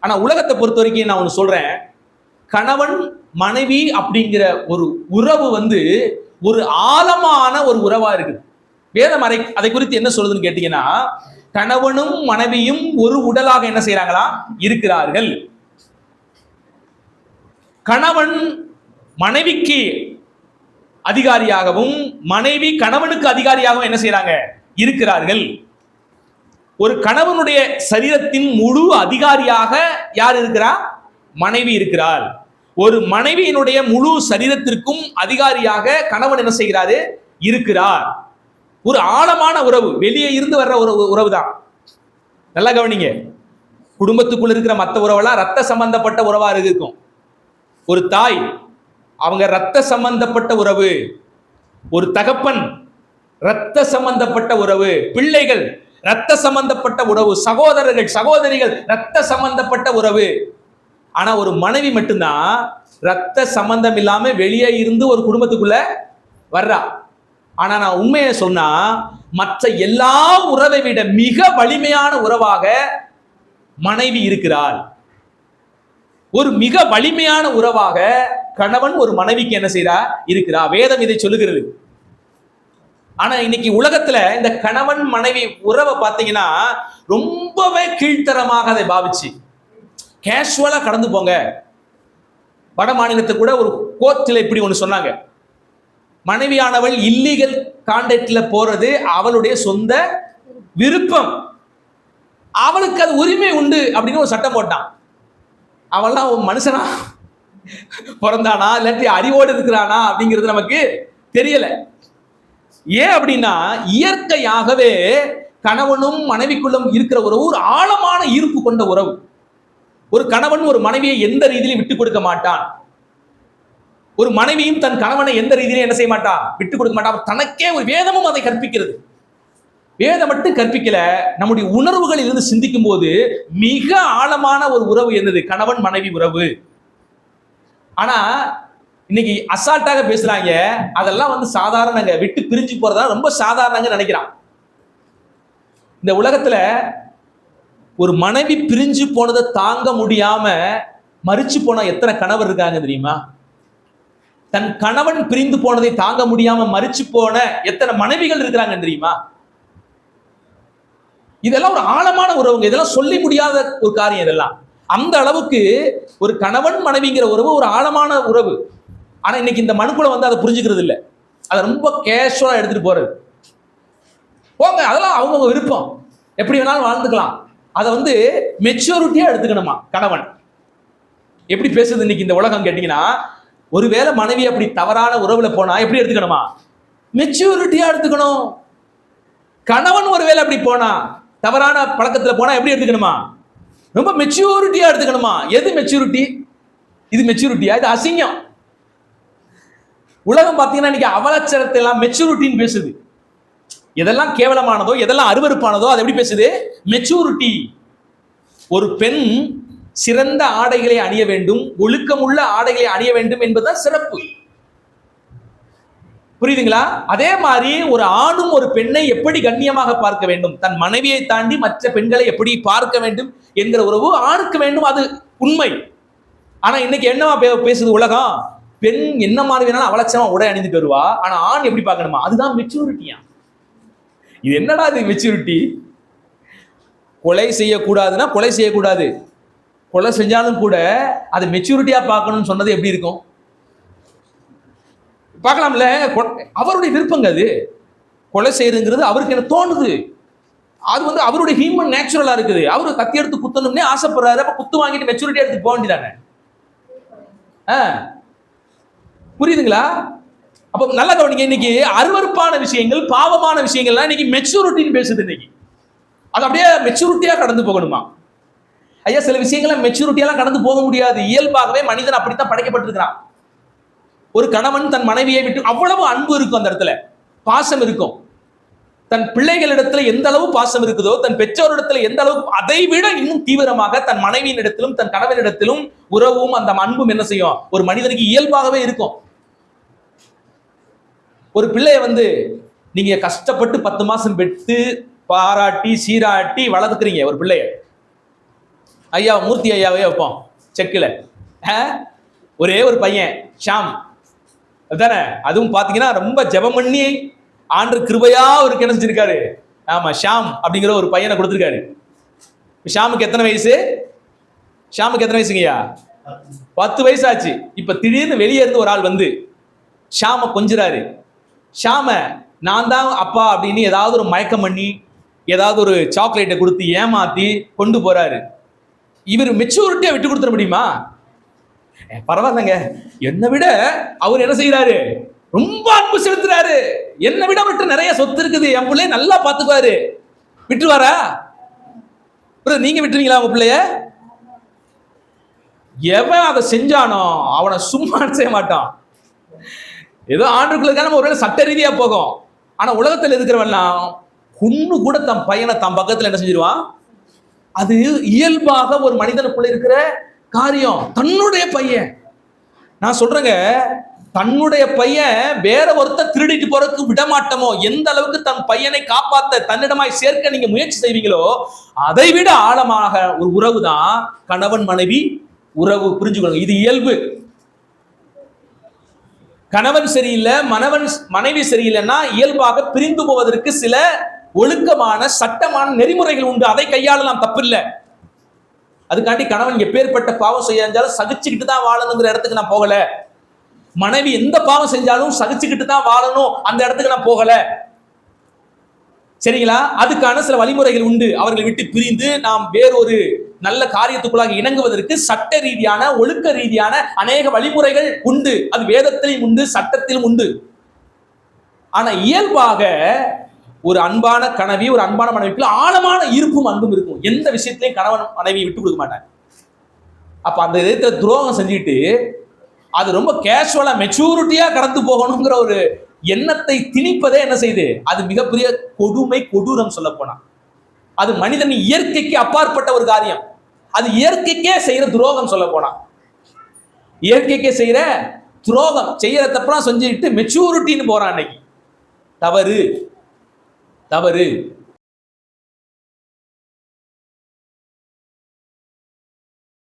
ஆனா உலகத்தை பொறுத்த வரைக்கும் நான் ஒன்று சொல்றேன், கணவன் மனைவி அப்படிங்கிற ஒரு உறவு ஒரு ஆழமான ஒரு உறவா இருக்குது. வேதம் அதை குறித்து என்ன சொல்லுதுன்னு கேட்டீங்கன்னா, கணவனும் மனைவியும் ஒரு உடலாக என்ன செய்யறாங்களா இருக்கிறார்கள். கணவன் மனைவிக்கு அதிகாரியாகவும் மனைவி கணவனுக்கு அதிகாரியாகவும் என்ன செய்யறாங்க இருக்கிறார்கள். ஒரு கணவனுடைய சரீரத்தின் முழு அதிகாரியாக யார் இருக்கிறா? மனைவி இருக்கிறார். ஒரு மனைவியினுடைய முழு சரீரத்திற்கும் அதிகாரியாக கணவன் என்ன செய்கிறாரு? இருக்கிறார். ஒரு ஆழமான உறவு, வெளியே இருந்து வர்ற ஒரு உறவு தான். நல்லா கவனிங்க. குடும்பத்துக்குள்ள இருக்கிற மற்ற உறவெல்லாம் ரத்த சம்பந்தப்பட்ட உறவா இருக்கும். ஒரு தாய் அவங்க ரத்த சம்பந்தப்பட்ட உறவு, ஒரு தகப்பன் ரத்த சம்பந்தப்பட்ட உறவு, பிள்ளைகள் ரத்த சம்பந்தப்பட்ட உறவு, சகோதரர்கள் சகோதரிகள் ரத்த சம்பந்தப்பட்ட உறவு. ஆனா ஒரு மனைவி மட்டும்தான் ரத்த சம்பந்தம் இல்லாம வெளியே இருந்து ஒரு குடும்பத்துக்குள்ள வர்றா. ஆனா நான் உண்மையை சொன்னா, மற்ற எல்லா உறவை விட மிக வலிமையான உறவாக மனைவி இருக்கிறார். ஒரு மிக வலிமையான உறவாக கணவன் ஒரு மனைவிக்கு என்ன செய்றா இருக்கிறார். வேதம் இதை சொல்லுகிறது. ஆனா இன்னைக்கு உலகத்துல இந்த கணவன் மனைவி உறவை பார்த்தீங்கன்னா ரொம்பவே கீழ்த்தரமாக அதை பாவிச்சு கேஷுவலா கடந்து போங்க. வட மாநிலத்தை கூட ஒரு கோர்ட்ல இப்படி ஒன்று சொன்னாங்க, மனைவியானவள் இல்லீகல் கான்டாக்ட்ல போறது அவளுடைய சொந்த விருப்பம், அவளுக்கு அது உரிமை உண்டு அப்படின்னு ஒரு சட்டம் போட்டான். அவள்லாம் மனுஷனா பிறந்தானா இல்லாட்டி அறிவோடு இருக்கிறானா அப்படிங்கிறது நமக்கு தெரியல. ஏன் அப்படின்னா இயற்கையாகவே கணவனும் மனைவிக்குள்ளும் இருக்கிற உறவு ஒரு ஆழமான ஈர்ப்பு கொண்ட உறவு. ஒரு கணவன் ஒரு மனைவியை எந்த ரீதியிலும் விட்டுக் கொடுக்க மாட்டான். ஒரு மனைவியும் தன் கணவனை எந்த ரீதியிலும் என்ன செய்ய மாட்டான், விட்டுக் கொடுக்க மாட்டான். தனக்கே ஒரு வேதமும் அதை கற்பிக்கிறது. வேதம் மட்டும் கற்பிக்கல, நம்முடைய உணர்வுகளில் இருந்து சிந்திக்கும் போது மிக ஆழமான ஒரு உறவு என்னது? கணவன் மனைவி உறவு. ஆனா இன்னைக்கு அசால்ட்டாக பேசுறாங்க, அதெல்லாம் சாதாரணங்க, விட்டு பிரிஞ்சு போறதா ரொம்ப சாதாரணங்க நினைக்கிறான். இந்த உலகத்துல ஒரு மனைவி பிரிஞ்சு போனதை தாங்க முடியாம மரிச்சு போன எத்தனை கணவர் இருக்காங்க தெரியுமா? தன் கணவன் பிரிந்து போனதை தாங்க முடியாம மரிச்சு போன எத்தனை மனைவிகள் இருக்கிறாங்க தெரியுமா? இதெல்லாம் ஒரு ஆழமான உறவுங்க. இதெல்லாம் சொல்லி முடியாத ஒரு காரியம். இதெல்லாம் அந்த அளவுக்கு ஒரு கணவன் மனைவிங்கிற உறவு ஒரு ஆழமான உறவு. ஆனா இன்னைக்கு இந்த மனுக்குள்ள அதை புரிஞ்சுக்கிறது இல்லை. அதை ரொம்ப கேஷுவலா எடுத்துட்டு போறது. போங்க, அதெல்லாம் அவங்க விருப்பம், எப்படி வேணாலும் வாழ்ந்துக்கலாம். அதை மெச்சூரிட்டியா எடுத்துக்கணுமா கணவன். எப்படி பேசுது இன்னைக்கு இந்த உலகம் கேட்டீங்கன்னா, ஒருவேளை மனைவி அப்படி தவறான உறவுல போனா எப்படி எடுத்துக்கணுமா? மெச்சூரிட்டியா எடுத்துக்கணும். கணவன் ஒருவேளை அப்படி போனா, தவறான பழக்கத்துல போனா எப்படி எடுத்துக்கணுமா? ரொம்ப மெச்சூரிட்டியா எடுத்துக்கணுமா? எது மெச்சூரிட்டி? இது மெச்சூரிட்டியா? இது அசிங்கம். உலகம் பார்த்தீங்கன்னா இன்னைக்கு அவலட்சணத்தை எல்லாம் மெச்சூரிட்டின்னு பேசுது. எதெல்லாம் கேவலமானதோ, எதெல்லாம் அருவருப்பானதோ அது எப்படி பேசுது? மெச்சூரிட்டி. ஒரு பெண் சிறந்த ஆடைகளை அணிய வேண்டும், ஒழுக்கமுள்ள ஆடைகளை அணிய வேண்டும் என்பதுதான் சிறப்பு. புரியுதுங்களா? அதே மாதிரி ஒரு ஆணும் ஒரு பெண்ணை எப்படி கண்ணியமாக பார்க்க வேண்டும், தன் மனைவியை தாண்டி மற்ற பெண்களை எப்படி பார்க்க வேண்டும் என்கிற உறவு ஆணுக்கு வேண்டும். அது உண்மை. ஆனா இன்னைக்கு என்னவா பேசுது உலகம்? பெண் என்ன மாதிரி வேணாலும் அவலட்சணமா உடை அணிந்துட்டு வருவா, ஆனா ஆண் எப்படி பார்க்கணுமா? அதுதான் மெச்சூரிட்டியா? இது என்னடா இது மெச்சூரிட்டி? கொலை செய்யக்கூடாதுன்னா கொலை செய்யக்கூடாது, கொலை செஞ்சாலும் கூட அது மெச்சூரிட்டியா பார்க்கணும்னு சொன்னது எப்படி இருக்கும்? பார்க்கலாம்ல. அவருடைய விருப்பங்க அது. கொலை செய்யறதுங்கிறது அவருக்கு என்ன தோணுது, அது அவருடைய ஹியூமன் நேச்சுரலா இருக்குது. அவரு கத்தி எடுத்து குத்தணும்னே ஆசைப்படுறாரு. அப்ப குத்து வாங்கிட்டு மெச்சூரிட்டி எடுத்து போக வேண்டியதானே? புரியுதுங்களா? அப்ப நல்லா கவனிங்க. இன்னைக்கு அருவருப்பான விஷயங்கள், பாவமான விஷயங்கள்லாம் இன்னைக்கு மெச்சூரிட்டின்னு பேசுது. இன்னைக்கு அது அப்படியே மெச்சூரிட்டியா கடந்து போகணுமா? ஐயா, சில விஷயங்களை மெச்சூரிட்டியெல்லாம் கடந்து போக முடியாது. இயல்பாகவே மனிதன் அப்படித்தான் படைக்கப்பட்டிருக்கிறான். ஒரு கணவன் தன் மனைவியை விட்டு அவ்வளவு அன்பு இருக்கும், அந்த இடத்துல பாசம் இருக்கும். தன் பிள்ளைகளிடத்துல எந்த அளவு பாசம் இருக்குதோ, தன் பெற்றோரிடத்துல எந்த அளவு, அதை விட இன்னும் தீவிரமாக தன் மனைவியின் இடத்திலும் தன் கணவனிடத்திலும் உறவும் அந்த அன்பும் என்ன செய்யும்? ஒரு மனிதனுக்கு இயல்பாகவே இருக்கும். ஒரு பிள்ளைய நீங்க கஷ்டப்பட்டு 10 மாசம் பெற்று பாராட்டி சீராட்டி வளர்த்துக்கிறீங்க ஒரு பிள்ளைய. ஐயா மூர்த்தி ஐயாவே வைப்போம் செக்கில். ஒரே ஒரு பையன் ஷாம் தானே, அதுவும் பார்த்தீங்கன்னா ரொம்ப ஜெபம் பண்ணி ஆண்டு கிருபையா அவருக்கு என்ன செஞ்சிருக்காரு, ஆமா ஷாம் அப்படிங்கிற ஒரு பையனை கொடுத்துருக்காரு. ஷாமுக்கு எத்தனை வயசு? ஷாமுக்கு எத்தனை வயசுங்கய்யா? 10 வயசு ஆச்சு. இப்ப திடீர்னு வெளியே இருந்து ஒரு ஆள் வந்து ஷாம கொஞ்சிறாரு. ஷாம நான் தான் அப்பா அப்படின்னு ஏதாவது ஒரு மயக்கம் பண்ணி ஏதாவது ஒரு சாக்லேட்டை கொடுத்து ஏமாத்தி கொண்டு போறாரு. இவர் மெச்சூரிட்டியா விட்டு கொடுத்துட முடியுமா? பரவாயில்லங்க, என்னை விட அவர் என்ன செய்யறாரு, ரொம்ப அன்பு செலுத்துறாரு, என்னை விட அவர்கிட்ட நிறைய சொத்து இருக்குது, என் பிள்ளைய நல்லா பாத்துக்குவாரு, விட்டுருவாரா? நீங்க விட்டுருவீங்களா உங்க பிள்ளைய? எவன் அதை செஞ்சானோ அவனை சும்மா செய்ய மாட்டான். ஏதோ ஆண்டுக்குள்ள நம்ம ஒரு சட்ட ரீதியா போகும். ஆனா உலகத்தில் இருக்கிறவெல்லாம் ஒண்ணு கூட தன் பையனை தன் பக்கத்துல என்ன செஞ்சிருவான். அது இயல்பாக ஒரு மனிதனுக்குள்ள இருக்கிற காரியம். தன்னுடைய பையன், நான் சொல்றேங்க, தன்னுடைய பையன் வேற ஒருத்தர் திருடிட்டு போறதுக்கு விட மாட்டோமோ, எந்த அளவுக்கு தன் பையனை காப்பாத்த தன்னிடமாய் சேர்க்க நீங்க முயற்சி செய்வீங்களோ அதை விட ஆழமாக ஒரு உறவு தான் கணவன் மனைவி உறவு. புரிஞ்சுக்கணும், இது இயல்பு. கணவன் சரியில்லை, மனைவி சரியில்லைன்னா இயல்பாக பிரிந்து போவதற்கு சில ஒழுக்கமான சட்டமான நெறிமுறைகள் உண்டு, அதை கையாளலாம், தப்பில்லை. அதுக்காண்டி கணவன் எப்பேற்பட்ட பாவம் செய்யாலும் சகிச்சுக்கிட்டு தான் வாழணுங்கிற இடத்துக்கு நான் போகல. மனைவி எந்த பாவம் செஞ்சாலும் சகிச்சுக்கிட்டு தான் வாழணும் அந்த இடத்துக்கு நான் போகல. சரிங்களா? அதுக்கான சில வழிமுறைகள் உண்டு. அவர்களை விட்டு பிரிந்து நாம் வேறொரு நல்ல காரியத்துக்குள்ளாக இணங்குவதற்கு சட்ட ரீதியான ஒழுக்க ரீதியான அநேக வழிமுறைகள் உண்டு. அது வேதத்திலும் உண்டு, சட்டத்திலும் உண்டு. ஆனா இயல்பாக ஒரு அன்பான கணவி, ஒரு அன்பான மனைவிக்குள்ள ஆழமான ஈர்ப்பும் அன்பும் இருக்கும். எந்த விஷயத்திலையும் கணவன் மனைவியை விட்டு கொடுக்க மாட்டாங்க. அப்ப அந்த விதத்துல துரோகம் செஞ்சுட்டு அது ரொம்ப கேஷுவலா மெச்சூரிட்டியா கடந்து போகணுங்கிற ஒரு எண்ணத்தை திணிப்பதே என்ன செய்யுது, அது மிகப்பெரிய கொடுமை, கொடூரம். சொல்ல போனா அது மனிதன் இயற்கைக்கு அப்பாற்பட்ட ஒரு காரியம். அது இயற்கைக்கே செய்யற துரோகம். சொல்ல போனா இயற்கைக்கே செய்யற துரோகம். செய்யற தப்பெல்லாம் செஞ்சுட்டு மெச்சூரிட்டின்னு போறான். அன்னைக்கு தவறு.